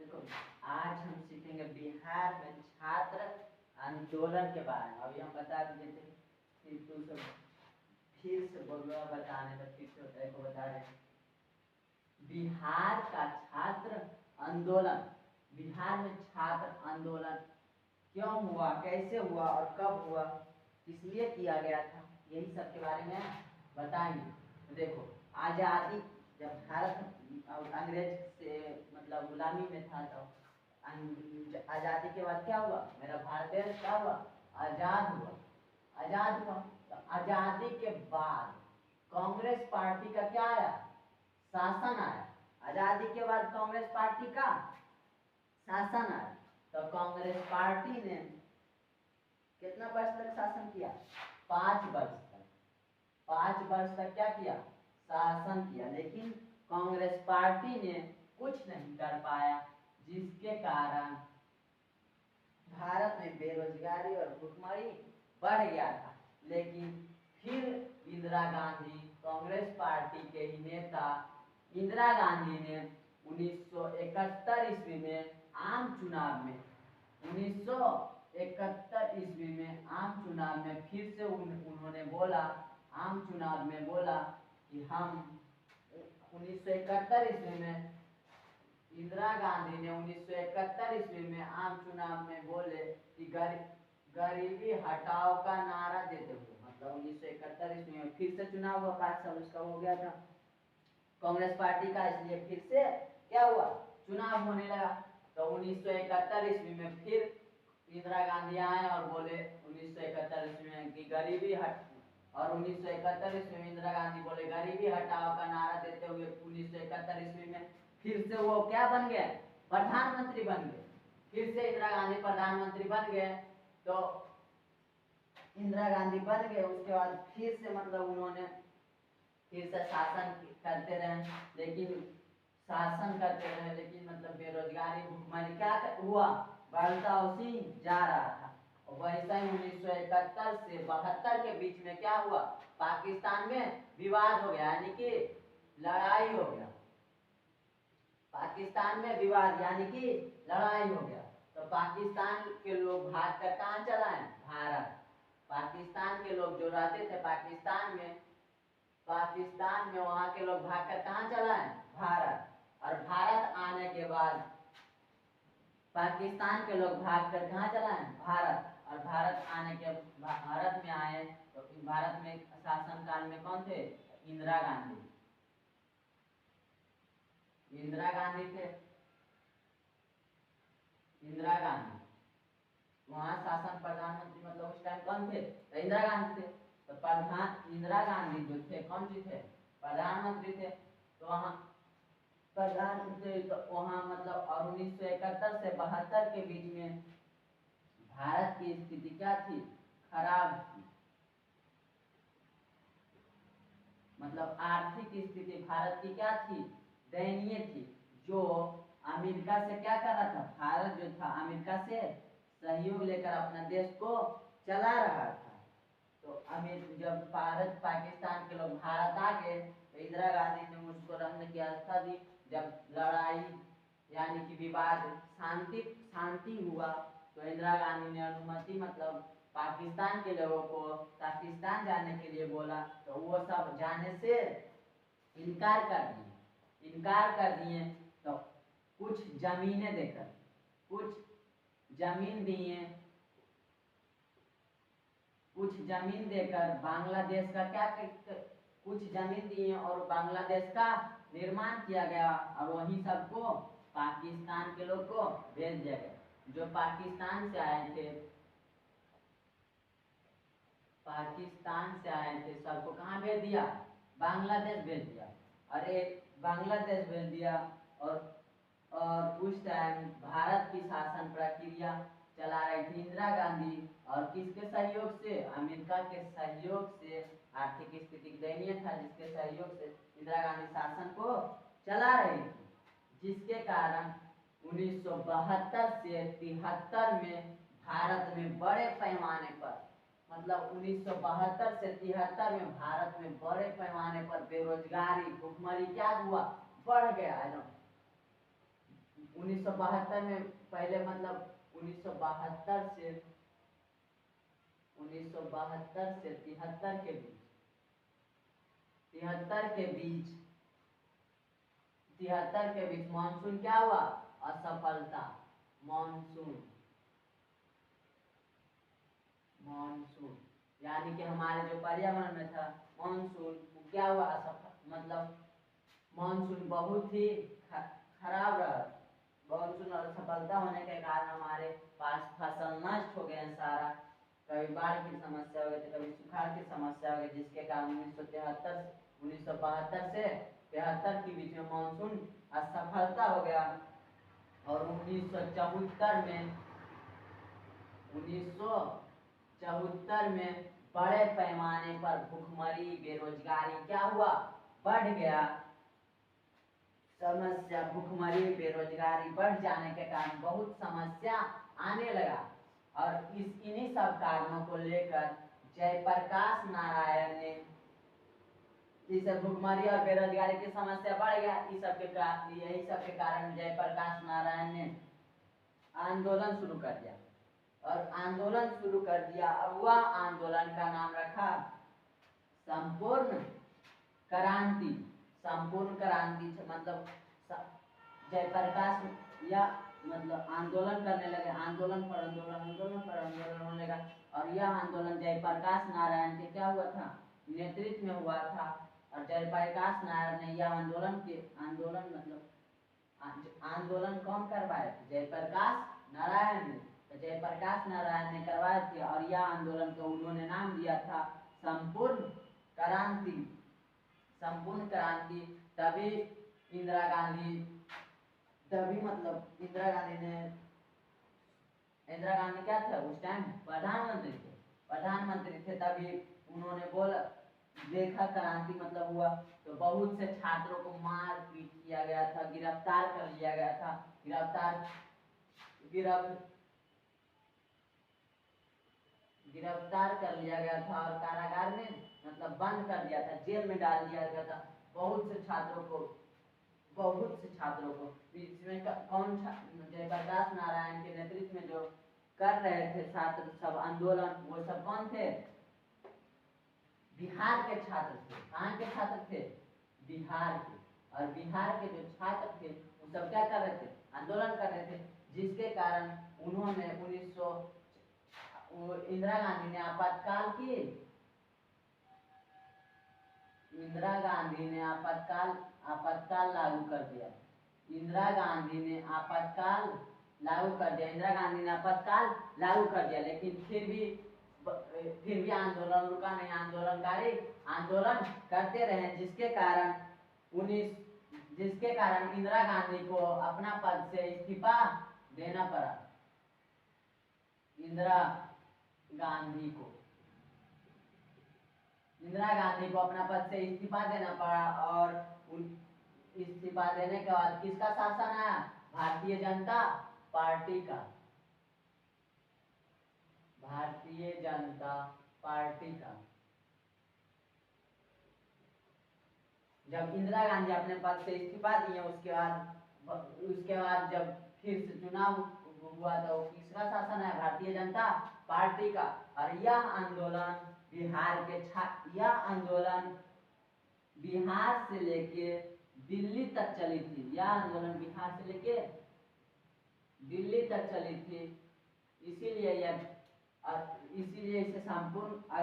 देखो आज हम सीखेंगे बिहार में छात्र आंदोलन के बारे में। अभी हम बता दिए थे कि तू सब फिर से बोलना बताने में फिर से देखो बता रहे बिहार का छात्र आंदोलन। बिहार में छात्र आंदोलन क्यों हुआ, कैसे हुआ और कब हुआ, इसलिए किया गया था, यही सब के बारे में बताएंगे। तो देखो आज़ादी जब भारत अंग्रेज से मतलब गुलामी में था तो आज़ादी के बाद क्या हुआ, मेरा भारत देश क्या हुआ, आज़ाद हुआ। आज़ाद हुआ तो आज़ादी के बाद कांग्रेस पार्टी का क्या आया, शासन आया। आज़ादी के बाद कांग्रेस पार्टी का शासन आया। तो कांग्रेस पार्टी ने कितना वर्ष तक शासन किया, 5 वर्ष तक। 5 वर्ष तक क्या किया, शासन किया। लेकिन कांग्रेस पार्टी ने कुछ नहीं कर पाया, जिसके कारण भारत में बेरोजगारी और भुखमरी बढ़ गया था। लेकिन फिर इंदिरा गांधी, कांग्रेस पार्टी के ही नेता इंदिरा गांधी ने 1971 ईस्वी में आम चुनाव में 1971 ईस्वी में आम चुनाव में फिर से उन्होंने बोला, आम चुनाव में बोला कि हम 1971 ईस्वी में इंदिरा गांधी ने 1971 ईस्वी में आम चुनाव में बोले कि गरीबी हटाओ का नारा देते हुए, मतलब 1971 ईस्वी में फिर से चुनाव हुआ, 5 साल उसका हो गया था कांग्रेस पार्टी का, इसलिए फिर से क्या हुआ, चुनाव होने लगा। तो 1971 ईस्वी में फिर इंदिरा गांधी आए और बोले 1971 ईस्वी में कि गरीबी हट, और 1971 ईस्वी में इंदिरा गांधी बोले गरीबी हटाओ का नारा देते हुए 1971 ईस्वी में फिर से वो क्या बन गए, प्रधानमंत्री बन गए। फिर से इंदिरा गांधी प्रधानमंत्री बन गए। तो इंदिरा गांधी बन गए, उसके बाद फिर से मतलब उन्होंने फिर से शासन करते रहे, लेकिन शासन करते रहे, लेकिन मतलब बेरोजगारी भुखमरी क्या हुआ, बढ़ता उसी जा रहा था। और वैसा ही 1971 से 72 के बीच में क्या हुआ, पाकिस्तान में विवाद हो गया, यानी कि लड़ाई हो गया। पाकिस्तान में विवाद यानी कि लड़ाई हो गया। तो पाकिस्तान के लोग भाग कर कहाँ चला है, भारत। पाकिस्तान के लोग जो रहते थे पाकिस्तान में वहां के लोग भाग कर कहाँ चला है, भारत। और भारत आने के बाद पाकिस्तान के लोग भाग कर कहाँ चला है, भारत। और भारत आने के भारत में आए तो भारत में शासनकाल में कौन थे, इंदिरा गांधी। इंदिरा गांधी थे, इंदिरा गांधी वहां शासन प्रधानमंत्री, मतलब उस टाइम कौन थे, तो इंदिरा गांधी थे। तो प्रधान इंदिरा गांधी जो थे कौन सी थे, प्रधानमंत्री थे। तो वहाँ प्रधानमंत्री, तो वहाँ मतलब और 1971 से 72 के बीच में भारत की स्थिति क्या थी, खराब थी। मतलब आर्थिक स्थिति भारत की क्या थी, दयनीय थी। जो अमेरिका से क्या कर रहा था, भारत जो था अमेरिका से सहयोग लेकर अपना देश को चला रहा था। तो जब भारत पाकिस्तान के लोग भारत आ गए तो इंदिरा गांधी ने उसको रहने की व्यवस्था दी। जब लड़ाई यानी कि विवाद शांति हुआ तो इंदिरा गांधी ने अनुमति मतलब पाकिस्तान के लोगों को पाकिस्तान जाने के लिए बोला। तो वो सब जाने से इनकार कर दिए। तो कुछ जमीनें देकर, कुछ जमीन दिए, कुछ जमीन देकर बांग्लादेश का क्या, कुछ जमीन दिए और बांग्लादेश का निर्माण किया गया। और वहीं सबको पाकिस्तान के लोग को भेज दिया गया। जो पाकिस्तान से आए थे सबको कहाँ भेज दिया, बांग्लादेश भेज दिया। अरे बांग्लादेश भेज दिया। और उस टाइम भारत की शासन प्रक्रिया चला रही थी इंदिरा गांधी, और किसके सहयोग से, अमेरिका के सहयोग से। आर्थिक स्थिति दयनीय था, जिसके सहयोग से इंदिरा गांधी शासन को चला रही थी, जिसके कारण 1972 से 73 में भारत में बड़े पैमाने पर, मतलब 1972 से 73 में भारत में बड़े पैमाने पर बेरोजगारी भुखमरी क्या हुआ, बढ़ गया एकदम। 1972 में पहले मतलब 1972 से 73 के बीच 73 के बीच मानसून क्या हुआ? असफलता। मानसून यानी कि हमारे जो पर्यावरण में था मानसून क्या हुआ? असफल। मतलब मानसून बहुत ही खराब रहा। मानसून और असफलता होने के कारण हमारे पास फसल नष्ट हो गए सारा। कभी बाढ़ की समस्या हो गई थी, कभी सुखाड़ की समस्या हो गई, जिसके कारण 1972 से 73 के बीच में मानसून असफलता हो गया। और 1974 में बड़े पैमाने पर भुखमरी, बेरोजगारी क्या हुआ? बढ़ गया। समस्या भुखमरी, बेरोजगारी बढ़ जाने के कारण बहुत समस्या आने लगा। और इन्हीं सब कारणों को लेकर जयप्रकाश नारायण ने, जिससे भुखमरी और बेरोजगारी की समस्या बढ़ गया, यही सब के कारण जयप्रकाश नारायण ने आंदोलन शुरू कर दिया। और आंदोलन शुरू कर दिया और वह आंदोलन का नाम रखा संपूर्ण क्रांति। संपूर्ण क्रांति मतलब जयप्रकाश या मतलब आंदोलन करने लगे, आंदोलन पर आंदोलन होने लगा। और यह आंदोलन जयप्रकाश नारायण के क्या हुआ था? नेतृत्व में हुआ था। और जयप्रकाश नारायण ने यह आंदोलन कौन करवाए? जयप्रकाश नारायण ने। तो जयप्रकाश नारायण ने करवाए थे और यह आंदोलन को उन्होंने नाम दिया था संपूर्ण क्रांति। संपूर्ण क्रांति। तभी इंदिरा गांधी क्या थे उस टाइम? प्रधानमंत्री थे। तभी उन्होंने बोला, देखा क्रांति मतलब हुआ, तो बहुत से छात्रों को मार पीट किया गया था, गिरफ्तार कर लिया गया था। गिरफ्तार कर लिया गया था और कारागार में मतलब बंद कर दिया था, जेल में डाल दिया गया था बहुत से छात्रों को। इसमें कौन? जयप्रकाश नारायण के नेतृत्व में जो कर रहे थे छात्र सब आंदोलन, वो सब कौन थे? बिहार के छात्र थे। कहाँ के छात्र थे? बिहार के। और बिहार के जो छात्र थे वो सब क्या कर रहे थे? आंदोलन कर रहे थे, जिसके कारण उन्होंने इंदिरा गांधी ने आपातकाल लागू कर दिया। इंदिरा गांधी ने आपातकाल लागू कर दिया। लेकिन फिर भी आंदोलन रुका नहीं। आंदोलनकारी आंदोलन करते रहे, जिसके कारण इंदिरा गांधी को अपना पद से इस्तीफा देना पड़ा। इंदिरा गांधी को अपना पद से इस्तीफा देना पड़ा। और इस्तीफा देने के बाद किसका शासन आया? भारतीय जनता पार्टी का। जब इंदिरा गांधी अपने पद से इस्तीफा दिए, उसके बाद जब फिर से चुनाव हुआ तो किसका शासन है? भारतीय जनता पार्टी का। और यह आंदोलन बिहार से लेके दिल्ली तक चली थी। यह आंदोलन बिहार से लेके दिल्ली तक चली थी। इसीलिए इसे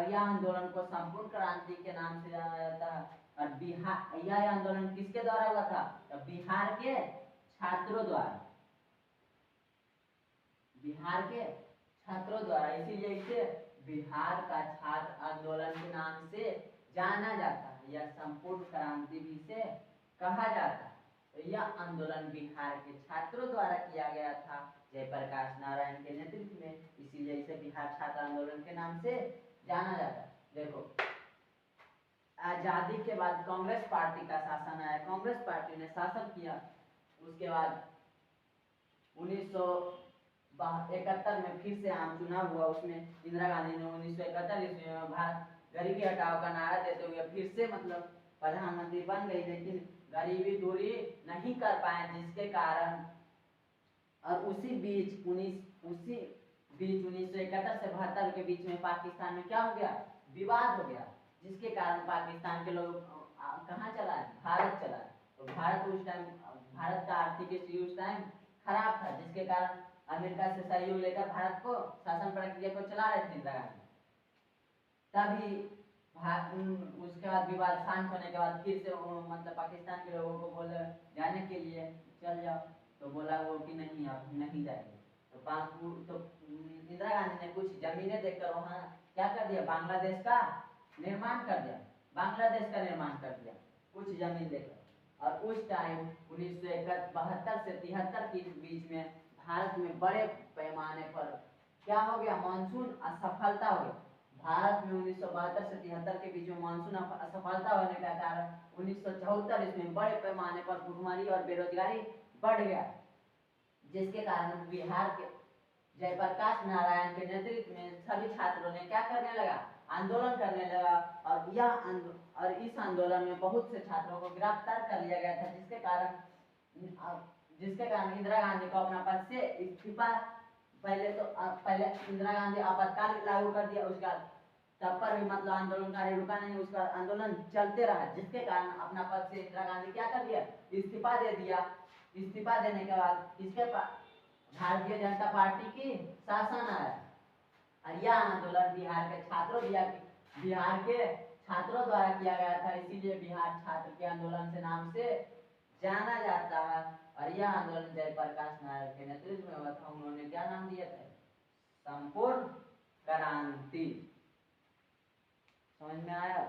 यह आंदोलन को संपूर्ण क्रांति के नाम से जाना जाता है। और यह आंदोलन किसके द्वारा हुआ था? तो बिहार के छात्रों द्वारा। इसीलिए इसे बिहार का छात्र आंदोलन के नाम से जाना जाता है। यह संपूर्ण क्रांति भी से कहा जाता है। तो यह आंदोलन बिहार के छात्रों द्वारा किया गया था, जयप्रकाश नारायण के नेतृत्व में। इसीलिए इसे बिहार छात्र आंदोलन के नाम से जाना जाता है। देखो, आजादी के बाद कांग्रेस पार्टी का शासन आया। कांग्रेस पार्टी ने शासन किया। उसके बाद 1971 में फिर से आम चुनाव हुआ। उसमें इंदिरा गांधी ने 1971 ईस्वी में गरीबी हटाओ का नारा देते हुए फिर से मतलब प्रधानमंत्री बन गई, लेकिन गरीबी दूरी नहीं कर पाए, जिसके कारण और उसी बीच 1971 से 72 के बीच में पाकिस्तान में क्या हो गया, विवाद हो गया, जिसके कारण पाकिस्तान के लोग कहाँ चला है, भारत चला है। तो भारत उस टाइम, भारत का आर्थिक स्थिति उस टाइम खराब था, जिसके कारण अमेरिका से सहयोग लेकर भारत को शासन प्रक्रिया को चला रहे थे इंदिरा गांधी। तभी उसके बाद विवाद शांत होने के बाद फिर से मतलब पाकिस्तान के लोगों को बोले जाने के लिए, चल जाओ, तो बोला वो कि नहीं अब नहीं जाएंगे। तो इंदिरा गांधी ने कुछ जमीनें देकर वहाँ क्या कर दिया, बांग्लादेश का निर्माण कर दिया, बांग्लादेश का निर्माण कर दिया कुछ जमीन देकर। और उस टाइम 1972 से 73 के बीच में भारत में बड़े पैमाने पर क्या हो गया, मानसून असफलता हो गई। भारत में 1972 से 73 के बीच में मानसून असफलता होने का कारण 1974 इसमें बड़े पैमाने पर भुखमरी और बेरोजगारी बढ़ गया, जिसके कारण बिहार के जयप्रकाश नारायण के नेतृत्व में सभी छात्रों ने क्या करने लगा, आंदोलन करने लगा। और इस आंदोलन में बहुत से छात्रों को गिरफ्तार कर लिया गया था, जिसके कारण इंदिरा गांधी को अपना पद से इस्तीफा, पहले इंदिरा गांधी आपातकाल लागू कर दिया, उसका तब पर भी मतलब आंदोलनकारी रुका नहीं, उसका आंदोलन चलते रहा, जिसके कारण अपना पद से इंदिरा गांधी क्या कर दिया, इस्तीफा दे दिया। इस्तीफा देने के बाद इसके भारतीय जनता पार्टी की शासन आया। और यह आंदोलन बिहार के छात्रों द्वारा किया गया था, इसीलिए बिहार छात्र के आंदोलन से नाम से जाना जाता है। और यह आंदोलन जयप्रकाश नारायण के नेतृत्व में हुआ था। उन्होंने क्या नाम दिया था, संपूर्ण क्रांति। समझ में आया?